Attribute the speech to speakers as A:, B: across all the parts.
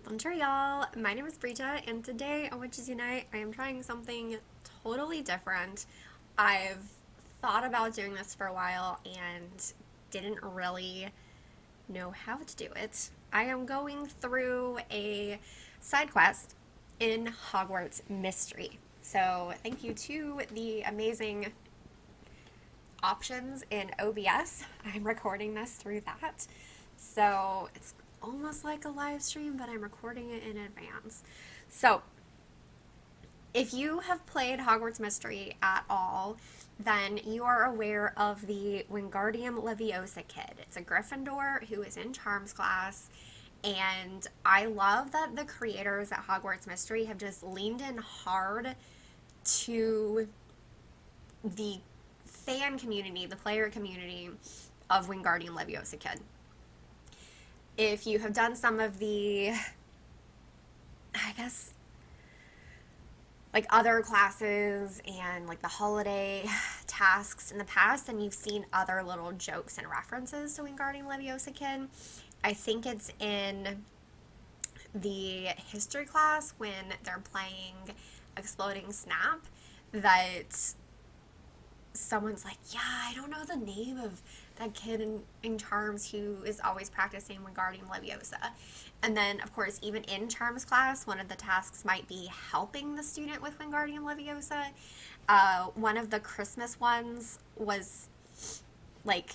A: Bonjour, y'all. My name is Brita, and today on Witches Unite, I am trying something totally different. I've thought about doing this for a while and didn't really know how to do it. I am going through a side quest in Hogwarts Mystery. So, thank you to the amazing options in OBS. I'm recording this through that. So it's almost like a live stream, but I'm recording it in advance. So if you have played Hogwarts Mystery at all, then you are aware of the Wingardium Leviosa Kid. It's a Gryffindor who is in Charms class, and I love that the creators at Hogwarts Mystery have just leaned in hard to the fan community, the player community of Wingardium Leviosa Kid. If you have done some of the, I guess, like other classes and like the holiday tasks in the past, and you've seen other little jokes and references to Wingardium Leviosa Kid, I think it's in the history class when they're playing Exploding Snap that someone's like, yeah, I don't know the name of that kid in Charms who is always practicing Wingardium Leviosa. And then, of course, even in Charms class, one of the tasks might be helping the student with Wingardium Leviosa. One of the Christmas ones was like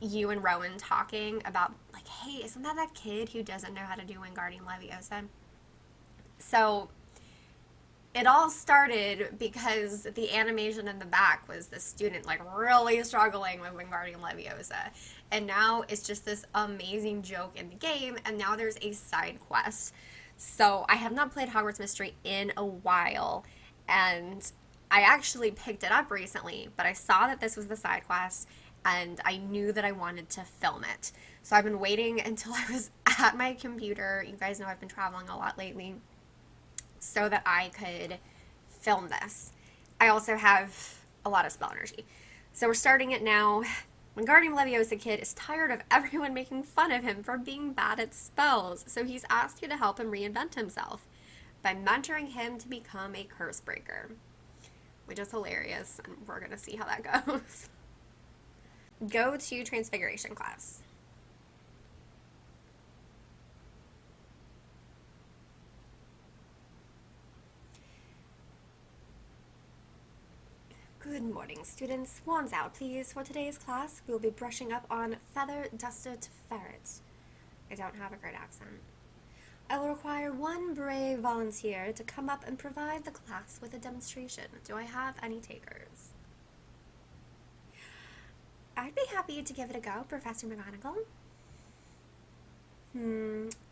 A: you and Rowan talking about, like, hey, isn't that kid who doesn't know how to do Wingardium Leviosa? So it all started because the animation in the back was the student like really struggling with Wingardium Leviosa. And now it's just this amazing joke in the game, and now there's a side quest. So I have not played Hogwarts Mystery in a while, and I actually picked it up recently, but I saw that this was the side quest, and I knew that I wanted to film it. So I've been waiting until I was at my computer. You guys know I've been traveling a lot lately, so that I could film this. I also have a lot of spell energy. So we're starting it now. Wingardium Leviosa Kid is tired of everyone making fun of him for being bad at spells, so he's asked you to help him reinvent himself by mentoring him to become a curse breaker, which is hilarious, and we're going to see how that goes. Go to Transfiguration class. Good morning, students. Wands out, please. For today's class, we'll be brushing up on feather duster to ferret. I don't have a great accent. I will require one brave volunteer to come up and provide the class with a demonstration. Do I have any takers? I'd be happy to give it a go, Professor McGonagall.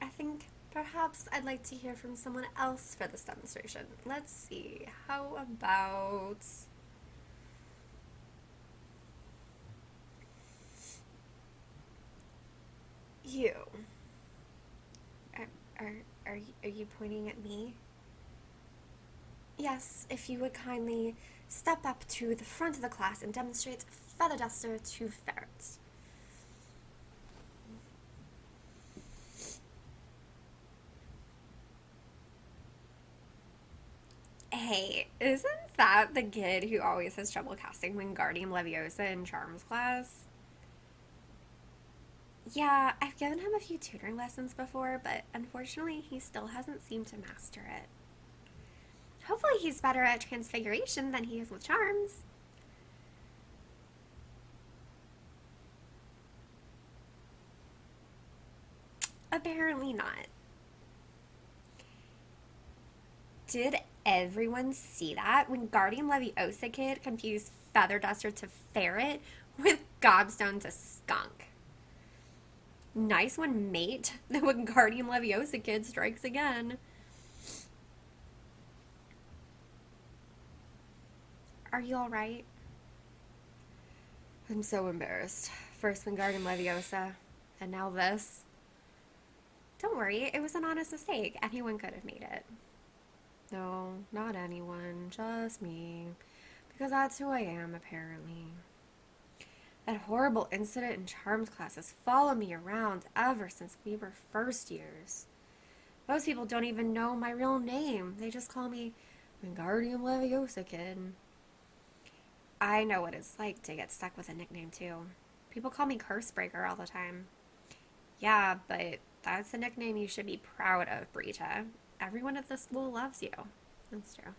A: I think perhaps I'd like to hear from someone else for this demonstration. Let's see. How about you? Are you pointing at me? Yes, if you would kindly step up to the front of the class and demonstrate feather duster to ferrets. Hey, isn't that the kid who always has trouble casting Wingardium Leviosa in Charms class? Yeah, I've given him a few tutoring lessons before, but unfortunately he still hasn't seemed to master it. Hopefully he's better at Transfiguration than he is with Charms. Apparently not. Did everyone see that? Wingardium Leviosa Kid confused Feather Duster to Ferret with Gobstone to Skunk. Nice one, mate. The Wingardium Leviosa Kid strikes again. Are you alright? I'm so embarrassed. First Wingardium Leviosa, and now this. Don't worry, it was an honest mistake. Anyone could have made it. No, not anyone, just me. Because that's who I am, apparently. That horrible incident in Charms class has followed me around ever since we were first years. Most people don't even know my real name. They just call me Wingardium Leviosa Kid. I know what it's like to get stuck with a nickname too. People call me Cursebreaker all the time. Yeah, but that's a nickname you should be proud of, Brita. Everyone at the school loves you. That's true.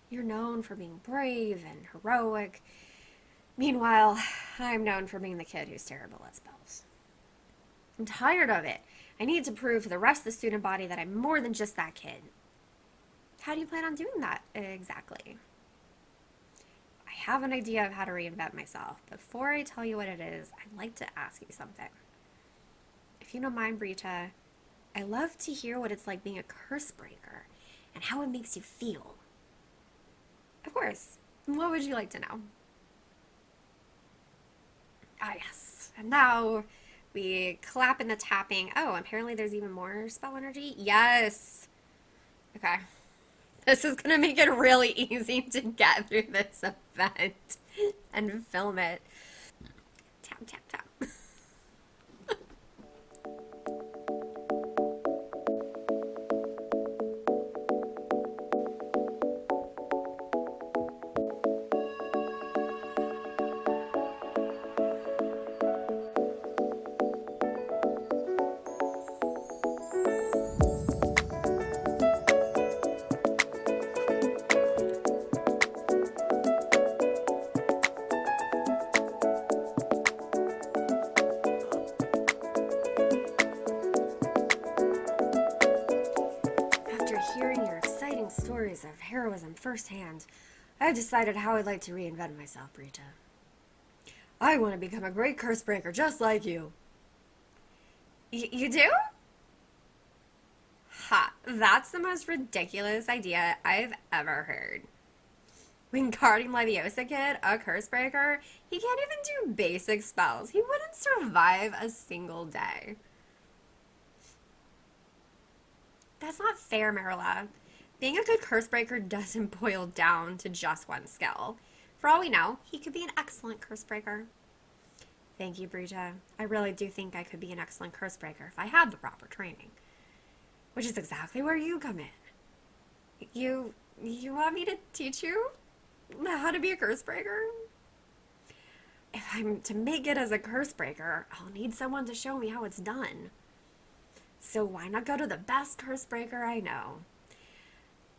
A: You're known for being brave and heroic. Meanwhile, I'm known for being the kid who's terrible at spells. I'm tired of it. I need to prove to the rest of the student body that I'm more than just that kid. How do you plan on doing that exactly? I have an idea of how to reinvent myself. Before I tell you what it is, I'd like to ask you something. If you don't mind, Brita, I love to hear what it's like being a curse breaker and how it makes you feel. Of course. What would you like to know? Ah, yes. And now we clap in the tapping. Oh, apparently there's even more spell energy. Yes. Okay. This is going to make it really easy to get through this event and film it. Tap, tap, tap. After hearing your exciting stories of heroism firsthand, I've decided how I'd like to reinvent myself, Brita. I want to become a great curse breaker just like you. You do? Ha, that's the most ridiculous idea I've ever heard. Wingardium Leviosa Kid, a curse breaker, he can't even do basic spells. He wouldn't survive a single day. That's not fair, Marilla. Being a good curse breaker doesn't boil down to just one skill. For all we know, he could be an excellent curse breaker. Thank you, Brita. I really do think I could be an excellent curse breaker if I had the proper training. Which is exactly where you come in. You want me to teach you how to be a curse breaker? If I'm to make it as a curse breaker, I'll need someone to show me how it's done. So why not go to the best curse breaker I know?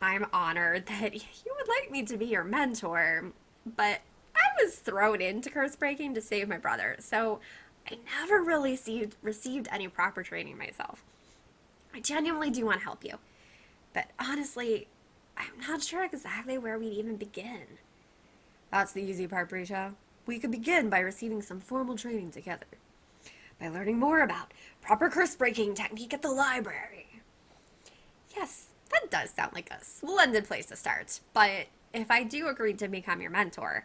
A: I'm honored that you would like me to be your mentor, but I was thrown into curse breaking to save my brother, so I never really received any proper training myself. I genuinely do want to help you, but honestly, I'm not sure exactly where we'd even begin. That's the easy part, Brisha. We could begin by receiving some formal training together. By learning more about proper curse breaking technique at the library. Yes, that does sound like a splendid place to start, but if I do agree to become your mentor,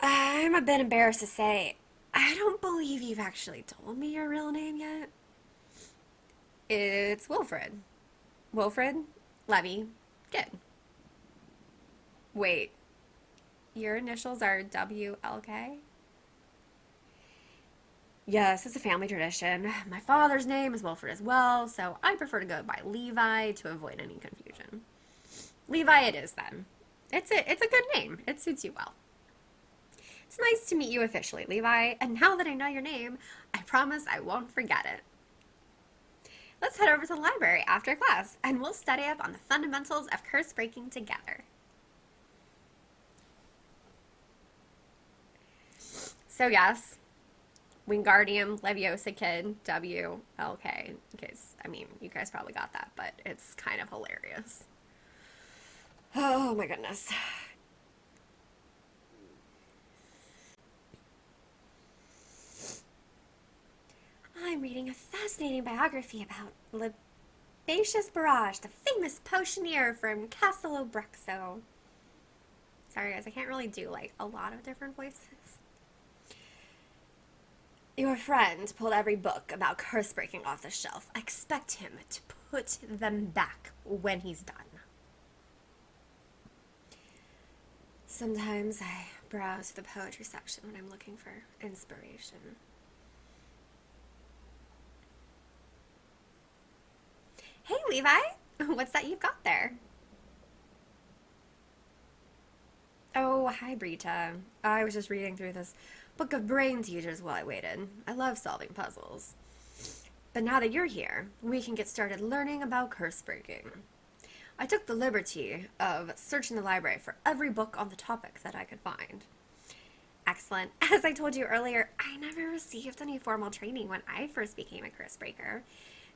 A: I'm a bit embarrassed to say, I don't believe you've actually told me your real name yet. It's Wilfred. Wilfred Levy Kid. Wait, your initials are WLK? Yes, it's a family tradition. My father's name is Wilfred as well, so I prefer to go by Levi to avoid any confusion. Levi it is then. It's a good name. It suits you well. It's nice to meet you officially, Levi, and now that I know your name, I promise I won't forget it. Let's head over to the library after class, and we'll study up on the fundamentals of curse breaking together. So yes, Wingardium Leviosa Kid, WLK. In case, I mean, you guys probably got that, but it's kind of hilarious. Oh my goodness. I'm reading a fascinating biography about Libatius Barrage, the famous potioneer from Castle Obrexo. Sorry guys, I can't really do like a lot of different voices. Your friend pulled every book about curse breaking off the shelf. I expect him to put them back when he's done. Sometimes I browse the poetry section when I'm looking for inspiration. Levi. What's that you've got there? Oh, hi, Brita. I was just reading through this book of brain teasers while I waited. I love solving puzzles. But now that you're here, we can get started learning about curse breaking. I took the liberty of searching the library for every book on the topic that I could find. Excellent. As I told you earlier, I never received any formal training when I first became a curse breaker.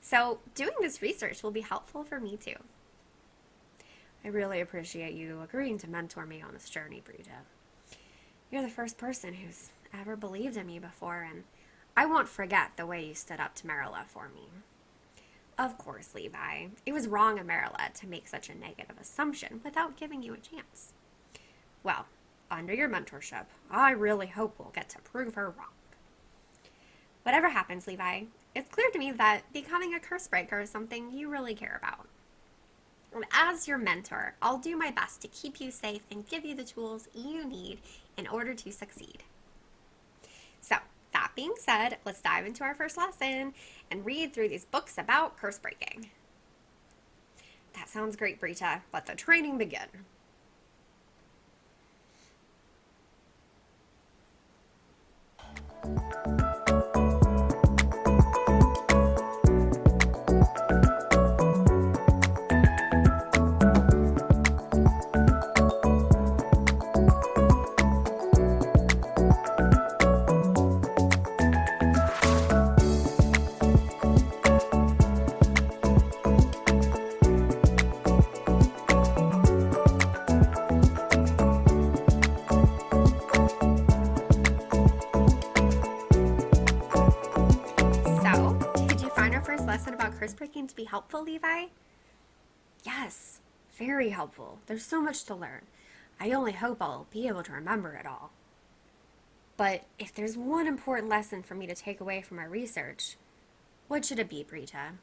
A: So doing this research will be helpful for me too. I really appreciate you agreeing to mentor me on this journey, Brita. You're the first person who's ever believed in me before, and I won't forget the way you stood up to Marilla for me. Of course, Levi. It was wrong of Marilla to make such a negative assumption without giving you a chance. Well, under your mentorship, I really hope we'll get to prove her wrong. Whatever happens, Levi, it's clear to me that becoming a curse breaker is something you really care about. And as your mentor, I'll do my best to keep you safe and give you the tools you need in order to succeed. So, that being said, let's dive into our first lesson and read through these books about curse breaking. That sounds great, Brita. Let the training begin. Lesson about curse breaking to be helpful, Levi? Yes, very helpful. There's so much to learn. I only hope I'll be able to remember it all. But if there's one important lesson for me to take away from my research, what should it be, Brita?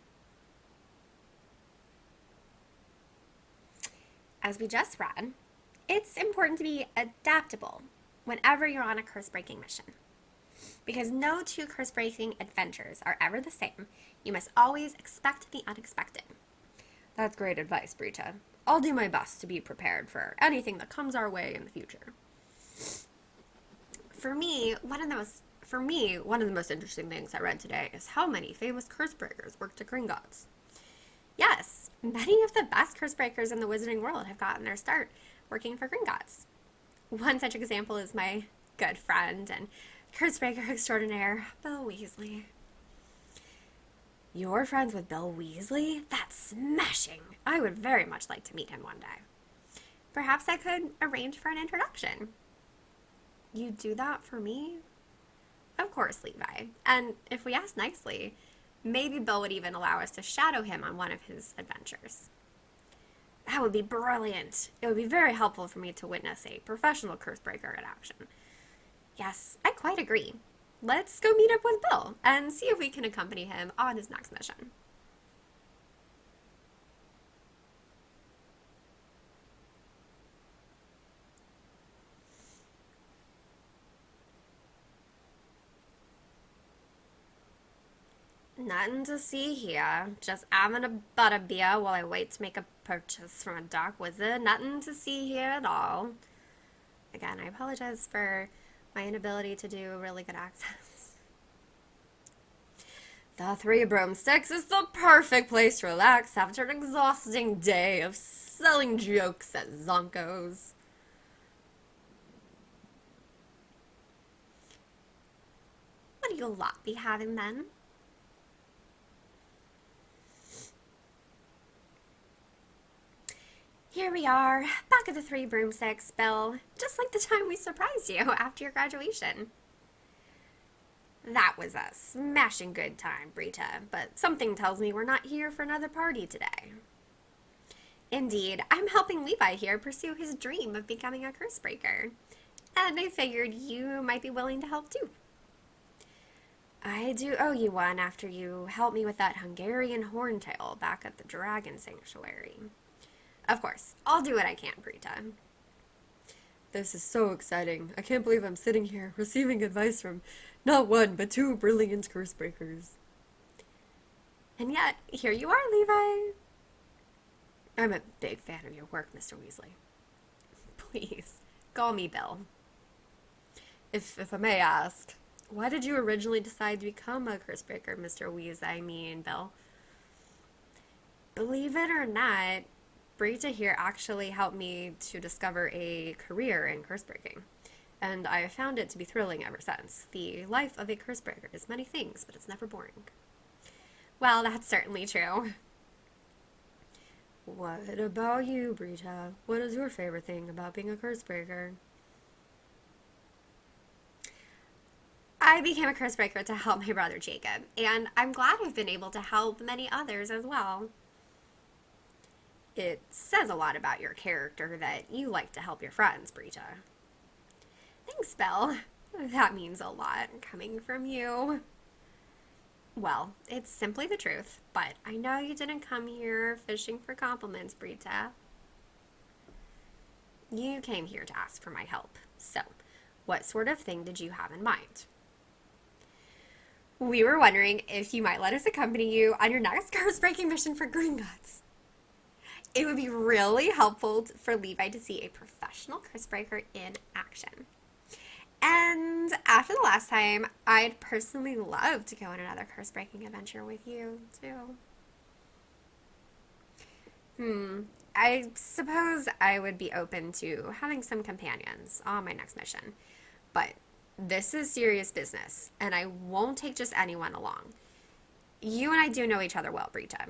A: As we just read, it's important to be adaptable whenever you're on a curse breaking mission. Because no two curse breaking adventures are ever the same, you must always expect the unexpected. That's great advice, Brita. I'll do my best to be prepared for anything that comes our way in the future. For me, one of the most interesting things I read today is how many famous curse breakers worked at Gringotts. Yes, many of the best curse breakers in the wizarding world have gotten their start working for Gringotts. One such example is my good friend and curse breaker extraordinaire, Bill Weasley. You're friends with Bill Weasley? That's smashing! I would very much like to meet him one day. Perhaps I could arrange for an introduction. You'd do that for me? Of course, Levi. And if we ask nicely, maybe Bill would even allow us to shadow him on one of his adventures. That would be brilliant. It would be very helpful for me to witness a professional curse breaker in action. Yes, I quite agree. Let's go meet up with Bill and see if we can accompany him on his next mission. Nothing to see here. Just having a butterbeer while I wait to make a purchase from a dark wizard. Nothing to see here at all. Again, I apologize for my inability to do really good accents. The Three Broomsticks is the perfect place to relax after an exhausting day of selling jokes at Zonko's. What do you lot be having then? Here we are, back at the Three Broomsticks, Bill, just like the time we surprised you after your graduation. That was a smashing good time, Brita, but something tells me we're not here for another party today. Indeed, I'm helping Levi here pursue his dream of becoming a curse breaker, and I figured you might be willing to help too. I do owe you one after you helped me with that Hungarian horntail back at the Dragon Sanctuary. Of course, I'll do what I can, Brita. This is so exciting. I can't believe I'm sitting here receiving advice from not one, but two brilliant curse breakers. And yet, here you are, Levi. I'm a big fan of your work, Mr. Weasley. Please, call me Bill. If I may ask, why did you originally decide to become a curse breaker, Mr. Weasley? I mean, Bill. Believe it or not, Brita here actually helped me to discover a career in curse breaking. And I have found it to be thrilling ever since. The life of a curse breaker is many things, but it's never boring. Well, that's certainly true. What about you, Brita? What is your favorite thing about being a curse breaker? I became a curse breaker to help my brother Jacob, and I'm glad I've been able to help many others as well. It says a lot about your character that you like to help your friends, Brita. Thanks, Belle. That means a lot coming from you. Well, it's simply the truth, but I know you didn't come here fishing for compliments, Brita. You came here to ask for my help. So, what sort of thing did you have in mind? We were wondering if you might let us accompany you on your next curse-breaking mission for Gringotts. It would be really helpful for Levi to see a professional curse breaker in action. And after the last time, I'd personally love to go on another curse breaking adventure with you, too. I suppose I would be open to having some companions on my next mission. But this is serious business, and I won't take just anyone along. You and I do know each other well, Brita.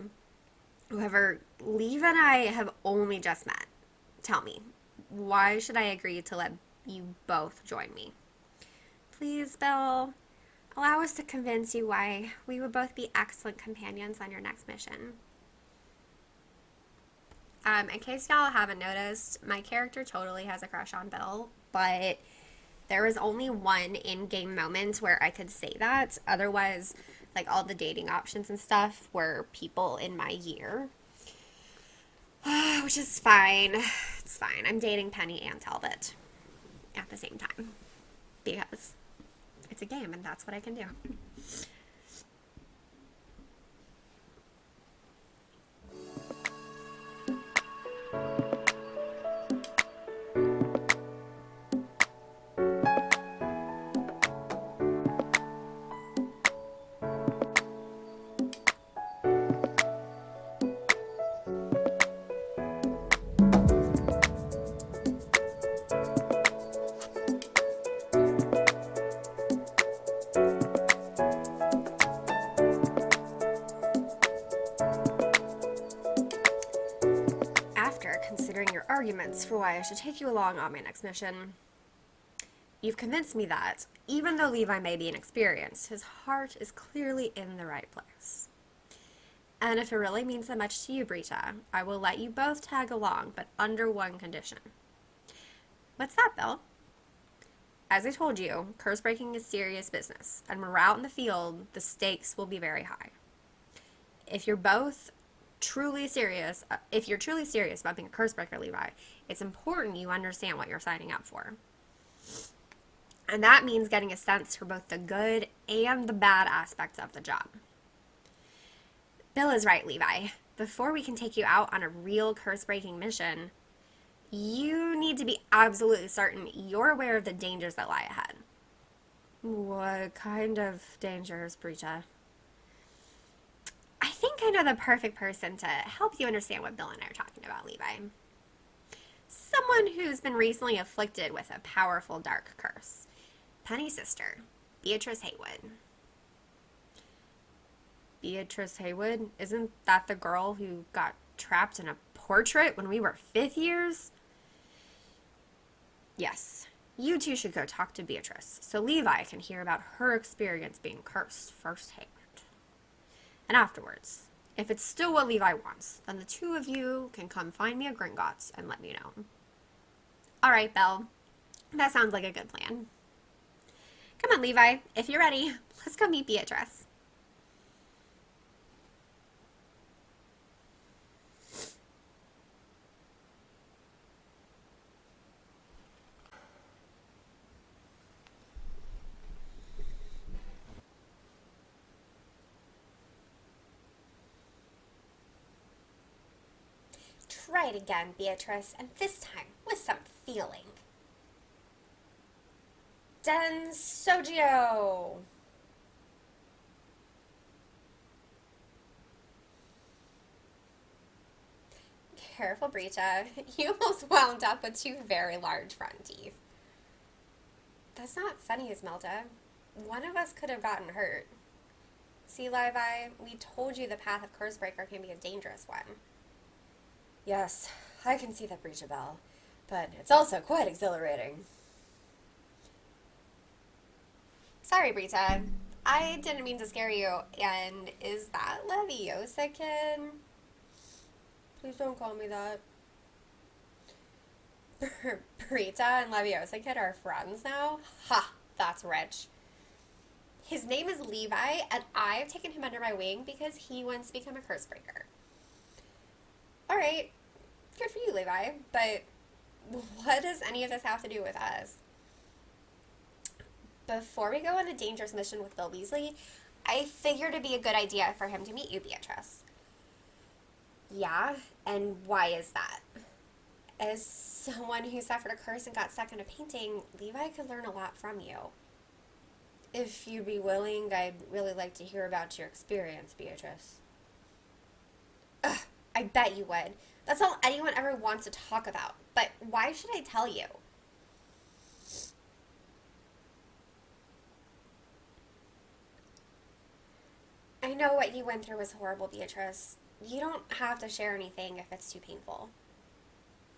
A: However, Levi and I have only just met. Tell me, why should I agree to let you both join me? Please, Bill, allow us to convince you why we would both be excellent companions on your next mission. In case y'all haven't noticed, my character totally has a crush on Bill, but there was only one in-game moment where I could say that. Otherwise, like all the dating options and stuff were people in my year. Which is fine. It's fine. I'm dating Penny and Talbot at the same time. Because it's a game and that's what I can do. After considering your arguments for why I should take you along on my next mission, you've convinced me that, even though Levi may be inexperienced, his heart is clearly in the right place. And if it really means that much to you, Brita, I will let you both tag along, but under one condition. What's that, Bill? As I told you, curse breaking is serious business, and when we're out in the field, the stakes will be very high. If you're truly serious about being a curse breaker, Levi, it's important you understand what you're signing up for. And that means getting a sense for both the good and the bad aspects of the job. Bill is right, Levi. Before we can take you out on a real curse-breaking mission, you need to be absolutely certain you're aware of the dangers that lie ahead. What kind of dangers, Brita? I think I know the perfect person to help you understand what Bill and I are talking about, Levi. Someone who's been recently afflicted with a powerful dark curse. Penny's sister, Beatrice Haywood. Beatrice Haywood? Isn't that the girl who got trapped in a portrait when we were 5th years? Yes. You two should go talk to Beatrice so Levi can hear about her experience being cursed firsthand. And afterwards, if it's still what Levi wants, then the two of you can come find me at Gringotts and let me know. All right, Belle. That sounds like a good plan. Come on, Levi. If you're ready, let's go meet Beatrice. right again, Beatrice, and this time with some feeling. Den Sogio! Careful, Brita. You almost wound up with two very large front teeth. That's not funny, Esmelda. One of us could have gotten hurt. See, Levi, we told you the path of Cursebreaker can be a dangerous one. Yes, I can see that, Brita Bell, but it's also quite exhilarating. Sorry, Brita. I didn't mean to scare you. And is that Leviosa Kid? Please don't call me that. Brita and Leviosa Kid are friends now? Ha! That's rich. His name is Levi, and I've taken him under my wing because he wants to become a Cursebreaker. Alright, good for you, Levi, but what does any of this have to do with us? Before we go on a dangerous mission with Bill Weasley, I figured it'd be a good idea for him to meet you, Beatrice. Yeah, and why is that? As someone who suffered a curse and got stuck in a painting, Levi could learn a lot from you. If you'd be willing, I'd really like to hear about your experience, Beatrice. Ugh, I bet you would. That's all anyone ever wants to talk about. But why should I tell you? I know what you went through was horrible, Beatrice. You don't have to share anything if it's too painful.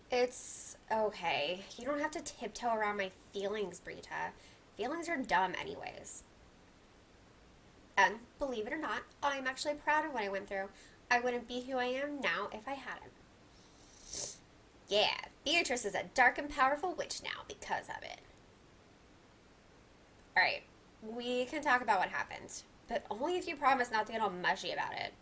A: It's okay. You don't have to tiptoe around my feelings, Brita. Feelings are dumb anyways. And believe it or not, I'm actually proud of what I went through. I wouldn't be who I am now if I hadn't. Yeah, Beatrice is a dark and powerful witch now because of it. Alright, we can talk about what happened, but only if you promise not to get all mushy about it.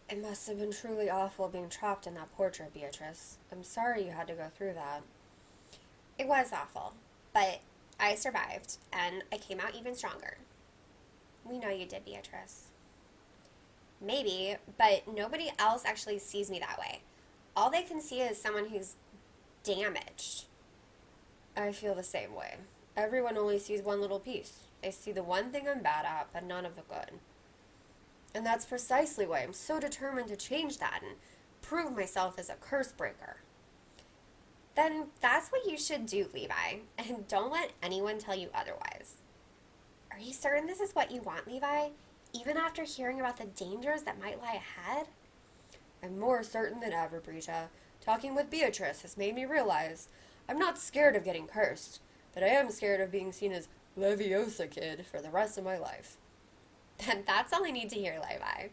A: It must have been truly awful being trapped in that portrait, Beatrice. I'm sorry you had to go through that. It was awful, but I survived, and I came out even stronger. We know you did, Beatrice. Maybe, but nobody else actually sees me that way. All they can see is someone who's damaged. I feel the same way. Everyone only sees one little piece. They see the one thing I'm bad at, but none of the good. And that's precisely why I'm so determined to change that and prove myself as a curse breaker. Then that's what you should do, Levi, and don't let anyone tell you otherwise. Are you certain this is what you want, Levi? Even after hearing about the dangers that might lie ahead? I'm more certain than ever, Brita. Talking with Beatrice has made me realize I'm not scared of getting cursed, but I am scared of being seen as Leviosa Kid for the rest of my life. Then that's all I need to hear, Levi.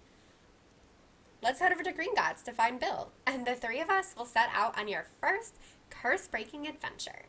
A: Let's head over to Gringotts to find Bill, and the three of us will set out on your first curse-breaking adventure.